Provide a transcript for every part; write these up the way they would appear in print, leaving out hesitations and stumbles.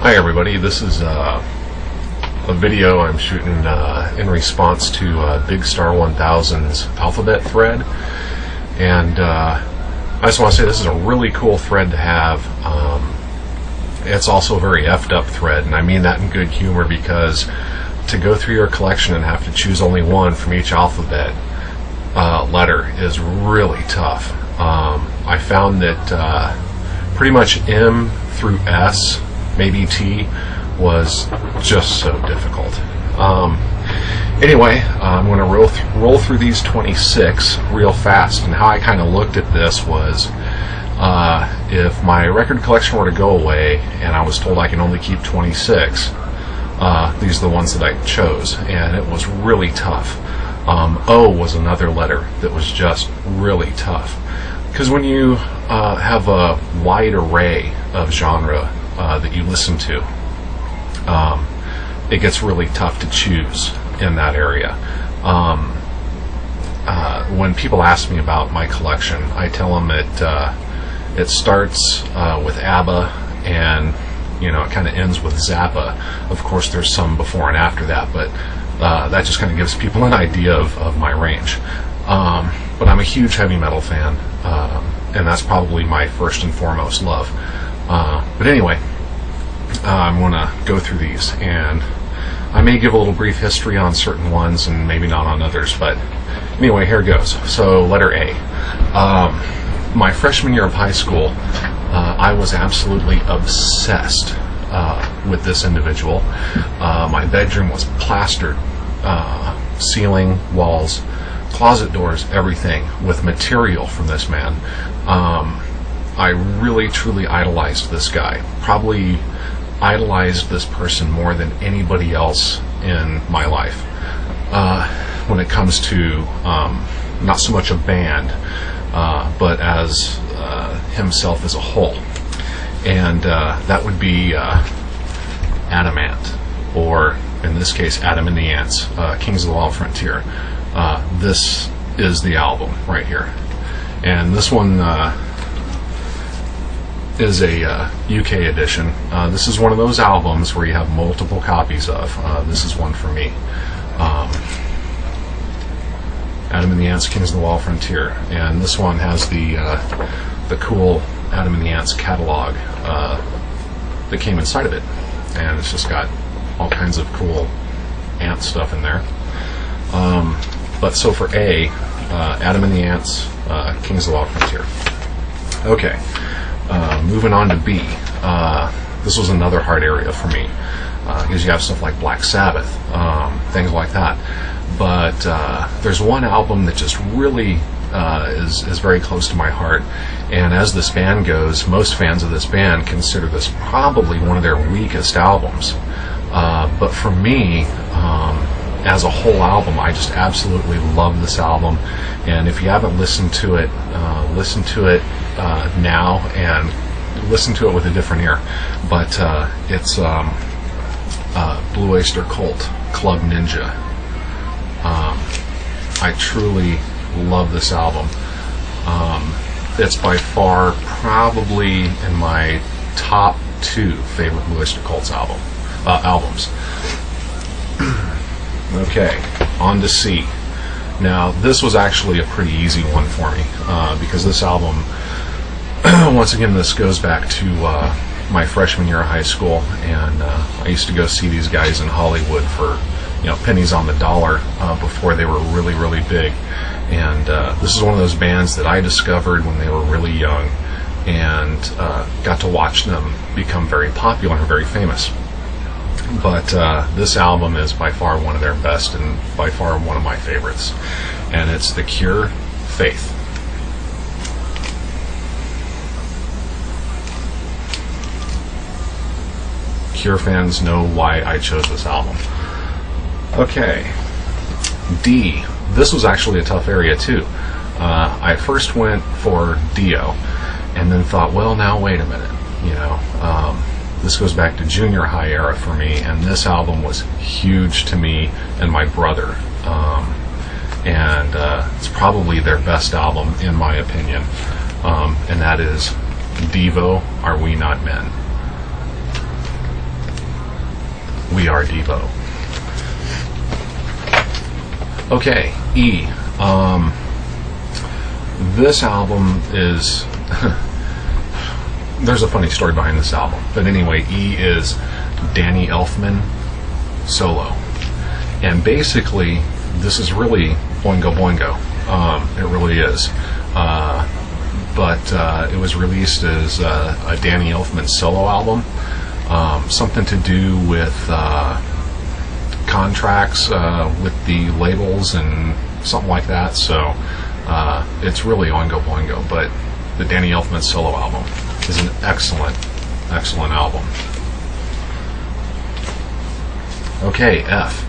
Hi everybody, this is a video I'm shooting in response to Bigstar1000's alphabet thread, and I just want to say this is a really cool thread to have. It's also a very effed up thread, and I mean that in good humor, because to go through your collection and have to choose only one from each alphabet letter is really tough. I found that pretty much M through S, maybe T, was just so difficult. Anyway, I'm going to roll through these 26 real fast, and how I kind of looked at this was if my record collection were to go away and I was told I can only keep 26, these are the ones that I chose, and it was really tough. O was another letter that was just really tough, because when you have a wide array of genre that you listen to, it gets really tough to choose in that area. When people ask me about my collection, I tell them it starts with ABBA, and it kind of ends with Zappa. Of course, there's some before and after that, but that just kind of gives people an idea of my range. But I'm a huge heavy metal fan, and that's probably my first and foremost love. But anyway, I'm going to go through these, and I may give a little brief history on certain ones and maybe not on others, but anyway, here goes. So letter A. My freshman year of high school, I was absolutely obsessed with this individual. My bedroom was plastered, ceiling, walls, closet doors, everything with material from this man. I really truly idolized this guy. Probably idolized this person more than anybody else in my life. When it comes to not so much a band, but as himself as a whole. And that would be Adamant, or in this case Adam and the Ants, Kings of the Wild Frontier. This is the album right here, and this one is a UK edition. This is one of those albums where you have multiple copies of. This is one for me. Adam and the Ants, Kings of the Wild Frontier, and this one has the cool Adam and the Ants catalog that came inside of it, and it's just got all kinds of cool ant stuff in there. But so for A, Adam and the Ants, Kings of the Wild Frontier. Okay, moving on to B. This was another hard area for me, because you have stuff like Black Sabbath, things like that. But there's one album that just really is very close to my heart, and as this band goes, most fans of this band consider this probably one of their weakest albums. But for me, as a whole album, I just absolutely love this album. And if you haven't listened to it, listen to it now, and listen to it with a different ear. But it's Blue Oyster Cult, Club Ninja. I truly love this album. It's by far probably in my top 2 favorite Blue Oyster Cult's albums. Okay, on to C. Now, this was actually a pretty easy one for me, because this album, once again, this goes back to my freshman year of high school, and I used to go see these guys in Hollywood for pennies on the dollar before they were really, really big. And this is one of those bands that I discovered when they were really young, and got to watch them become very popular and very famous. But this album is by far one of their best, and by far one of my favorites. And it's The Cure, Faith. Cure fans know why I chose this album. Okay, D. This was actually a tough area too. I first went for Dio, and then thought, well, now wait a minute. This goes back to junior high era for me, and this album was huge to me and my brother. And it's probably their best album, in my opinion, and that is Devo, Are We Not Men? We Are Devo. Okay, E. This album is there's a funny story behind this album, but anyway, E is Danny Elfman solo, and basically this is really Boingo Boingo. It really is, but it was released as a Danny Elfman solo album. Something to do with contracts with the labels and something like that. So it's really Oingo Boingo, but the Danny Elfman solo album is an excellent album. Okay, F.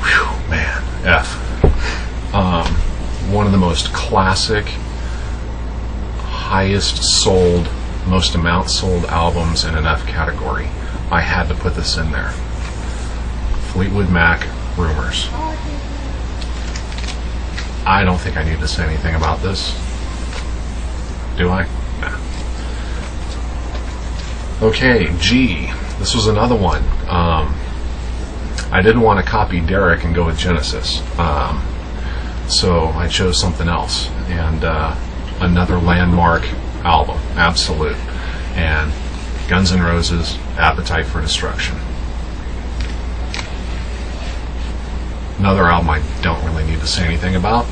Whew, man, F. One of the most classic, highest sold, most amount sold albums in an F category. I had to put this in there. Fleetwood Mac, Rumors. I don't think I need to say anything about this. Do I? Nah. Okay, G. This was another one. I didn't want to copy Derek and go with Genesis. So I chose something else. And another landmark album, Absolute. And Guns N' Roses, Appetite for Destruction. Another album I don't really need to say anything about.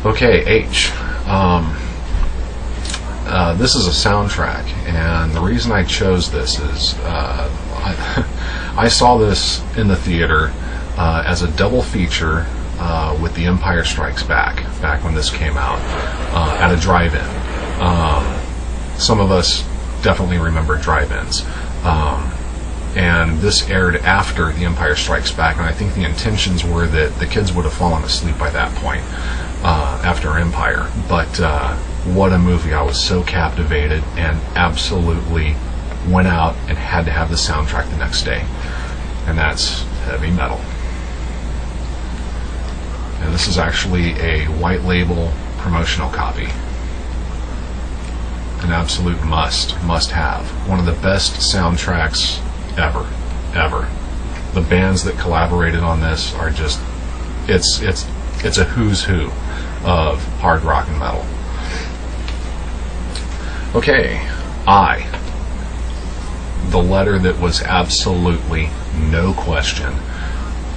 Okay, H. This is a soundtrack, and the reason I chose this is I saw this in the theater as a double feature with The Empire Strikes Back when this came out, at a drive-in. Some of us definitely remember drive-ins. And this aired after The Empire Strikes Back, and I think the intentions were that the kids would have fallen asleep by that point, after Empire. But what a movie. I was so captivated and absolutely went out and had to have the soundtrack the next day. And that's heavy metal. And this is actually a white label promotional copy. An absolute must have. One of the best soundtracks ever. The bands that collaborated on this are just, it's a who's who of hard rock and metal. Okay, I. The letter that was absolutely, no question,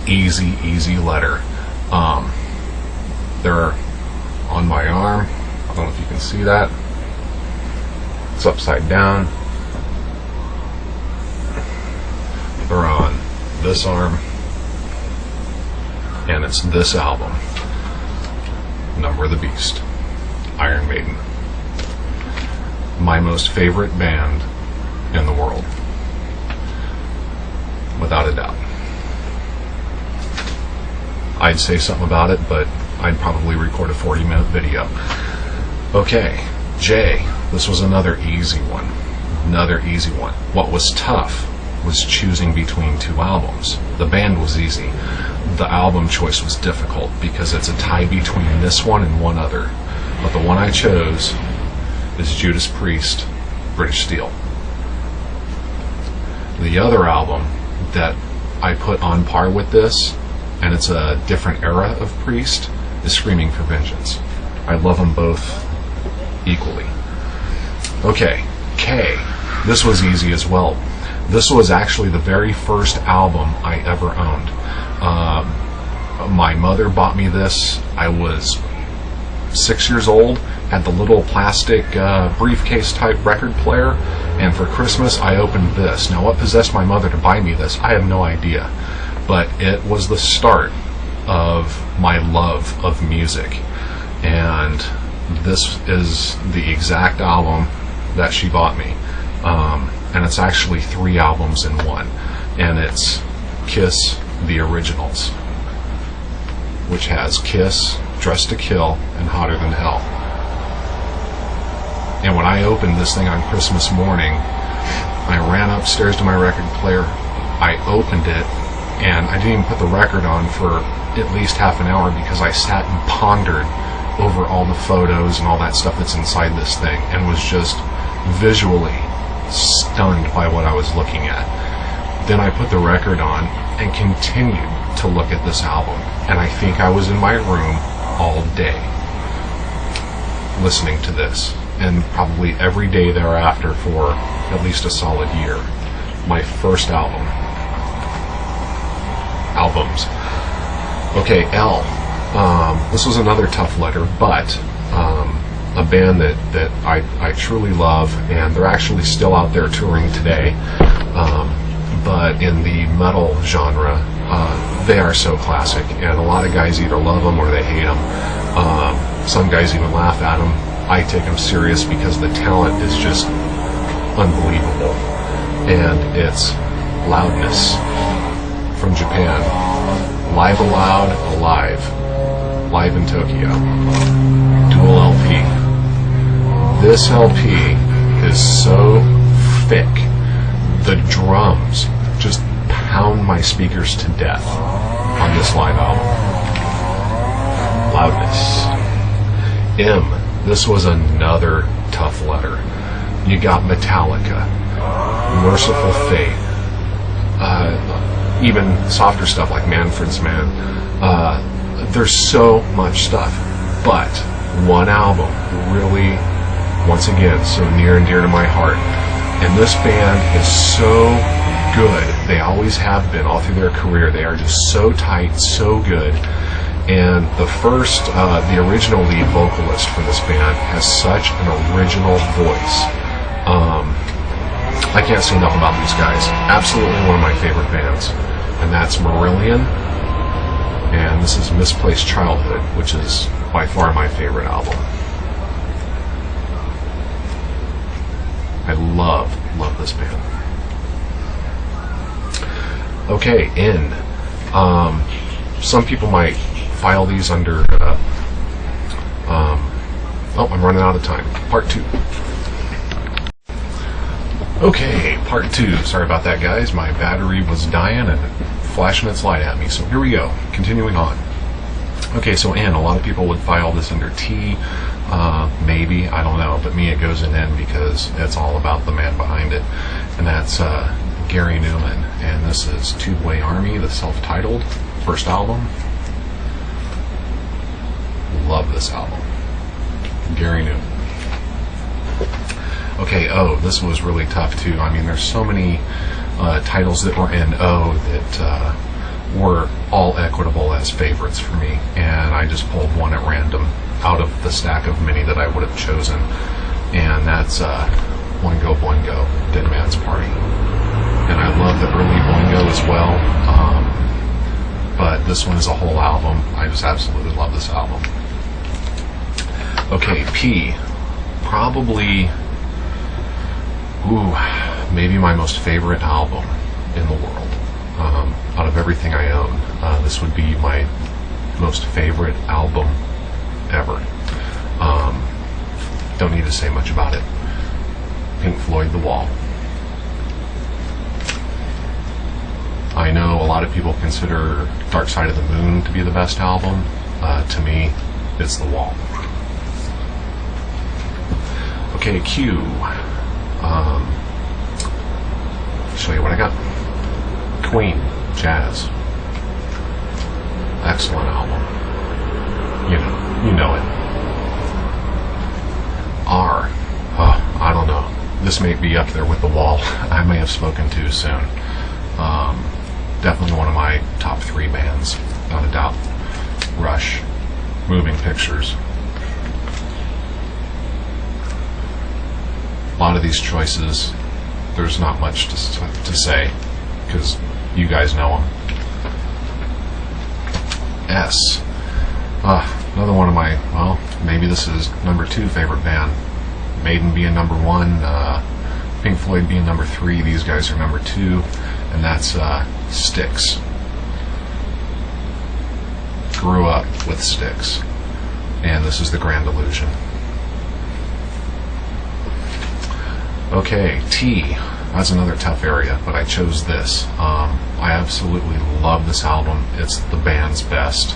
easy letter. They're on my arm. I don't know if you can see that. It's upside down. They're on this arm, and it's this album, Number of the Beast, Iron Maiden. My most favorite band in the world, without a doubt. I'd say something about it, but I'd probably record a 40-minute video. Okay, J. This was another easy one. What was tough was choosing between two albums. The band was easy. The album choice was difficult because it's a tie between this one and one other. But the one I chose is Judas Priest, British Steel. The other album that I put on par with this, and it's a different era of Priest, is Screaming for Vengeance. I love them both equally. Okay, K. This was easy as well. This was actually the very first album I ever owned. My mother bought me this. I was 6 years old, had the little plastic briefcase type record player, and for Christmas I opened this. Now, what possessed my mother to buy me this, I have no idea, but it was the start of my love of music, and this is the exact album that she bought me. And it's actually 3 albums in one, and it's Kiss, the Originals, which has Kiss, Dressed to Kill, and Hotter Than Hell. And when I opened this thing on Christmas morning, I ran upstairs to my record player, I opened it, and I didn't even put the record on for at least half an hour because I sat and pondered over all the photos and all that stuff that's inside this thing, and was just visually stunned stunned by what I was looking at. Then I put the record on and continued to look at this album, and I think I was in my room all day listening to this, and probably every day thereafter for at least a solid year. My first albums. Okay, L. This was another tough letter, but a band that I truly love, and they're actually still out there touring today. But in the metal genre, they are so classic, and a lot of guys either love them or they hate them. Some guys even laugh at them. I take them serious because the talent is just unbelievable, and it's Loudness from Japan. Live Aloud Alive, live in Tokyo, dual LP. This LP is so thick, the drums just pound my speakers to death on this live album. Loudness. M. This was another tough letter. You got Metallica, Merciful Fate, even softer stuff like Manfred's Man. There's so much stuff, but one album really, once again, so near and dear to my heart. And this band is so good. They always have been all through their career. They are just so tight, so good. And the original lead vocalist for this band has such an original voice. I can't say enough about these guys. Absolutely one of my favorite bands. And that's Marillion. And this is Misplaced Childhood, which is by far my favorite album. I love this band. Okay, N. Some people might file these under I'm running out of time. Part 2. Okay, part 2. Sorry about that, guys. My battery was dying and flashing its light at me. So here we go. Continuing on. Okay, so N. A lot of people would file this under T. Maybe, I don't know, but me it goes in N because it's all about the man behind it, and that's Gary Newman, and this is Two-Way Army, the self-titled first album. Love this album. Gary Newman. Okay, O, this was really tough too. I mean, there's so many titles that were in O that were all equitable as favorites for me, and I just pulled one at random out of the stack of many that I would have chosen, and that's Boingo Boingo, Dead Man's Party. And I love the early Boingo as well, but this one is a whole album. I just absolutely love this album. Okay, P, probably, maybe my most favorite album in the world. Out of everything I own, this would be my most favorite album ever. Don't need to say much about it. Pink Floyd, The Wall. I know a lot of people consider Dark Side of the Moon to be the best album. To me, it's The Wall. Okay, Q. Show you what I got. Queen, Jazz. Excellent album. You know it. R. I don't know. This may be up there with The Wall. I may have spoken too soon. Definitely one of my top 3 bands, without a doubt. Rush, Moving Pictures. A lot of these choices, there's not much to say, because you guys know them. S. Another one of my, maybe this is number 2 favorite band. Maiden being number 1, Pink Floyd being number 3, these guys are number 2, and that's Styx. Grew up with Styx, and this is The Grand Illusion. Okay, T. That's another tough area, but I chose this. I absolutely love this album. It's the band's best,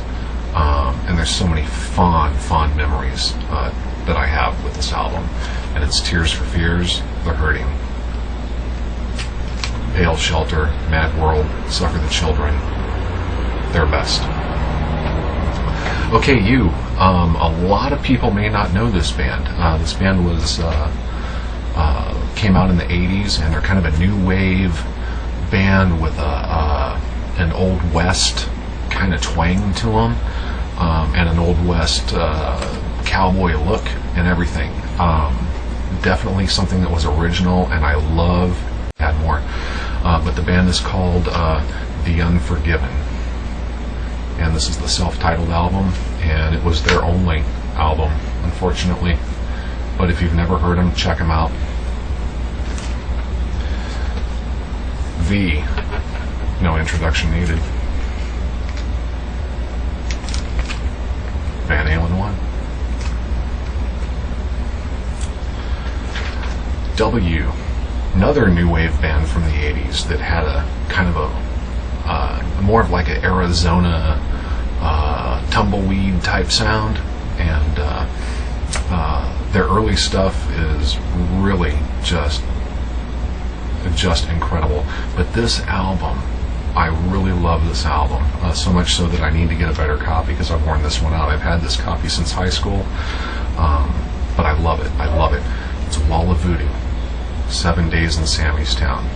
and there's so many fond memories that I have with this album. And it's Tears for Fears, The Hurting. Pale Shelter, Mad World, Sucker the Children, their best. Okay, a lot of people may not know this band. This band came out in the 80s, and they're kind of a new wave band with an Old West kind of twang to them, and an Old West cowboy look and everything. Definitely something that was original, and I love add more. But the band is called The Unforgiven, and this is the self-titled album, and it was their only album, unfortunately. But if you've never heard them, check them out. V, no introduction needed. Van Halen 1. W, another new wave band from the 80s that had a kind of a more of like an Arizona tumbleweed type sound, and their early stuff is really just incredible. But this album, I really love this album, so much so that I need to get a better copy because I've worn this one out. I've had this copy since high school, but I love it. It's Wall of Voodoo, 7 Days in Sammy's Town.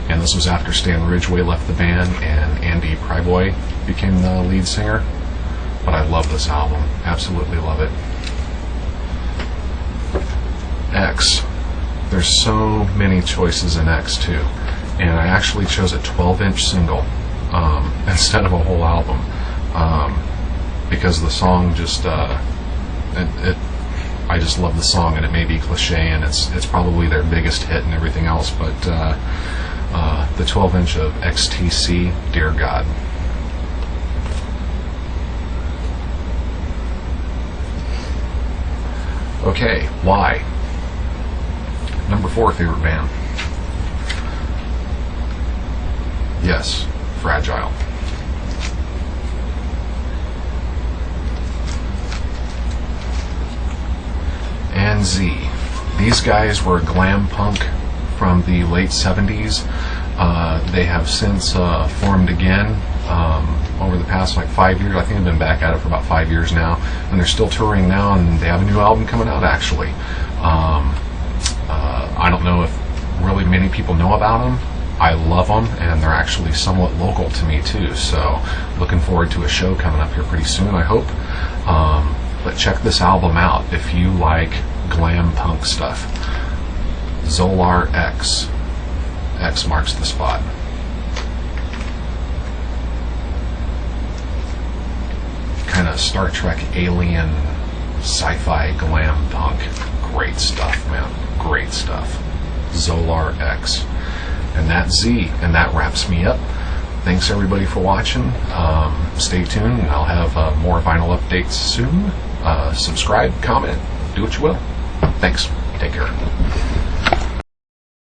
And this was after Stan Ridgway left the band and Andy Pryboy became the lead singer. But I love this album, absolutely love it. X. There's so many choices in X too, and I actually chose a 12-inch single instead of a whole album, because the song just I just love the song, and it may be cliche, and it's probably their biggest hit and everything else, but the 12-inch of XTC, Dear God. Okay, Y. Number 4 favorite band. Yes, Fragile. And Z. These guys were glam punk from the late 70s. They have since formed again over the past 5 years. I think they've been back at it for about 5 years now, and they're still touring now, and they have a new album coming out actually. I don't know if really many people know about them. I love them, and they're actually somewhat local to me too, so looking forward to a show coming up here pretty soon, I hope. But check this album out if you like glam punk stuff. Zolar X. X marks the spot. Kind of Star Trek alien sci-fi glam punk. Great stuff, man. Great stuff. Zolar X. And that's Z. And that wraps me up. Thanks everybody for watching. Stay tuned. I'll have more vinyl updates soon. Subscribe, comment, do what you will. Thanks. Take care.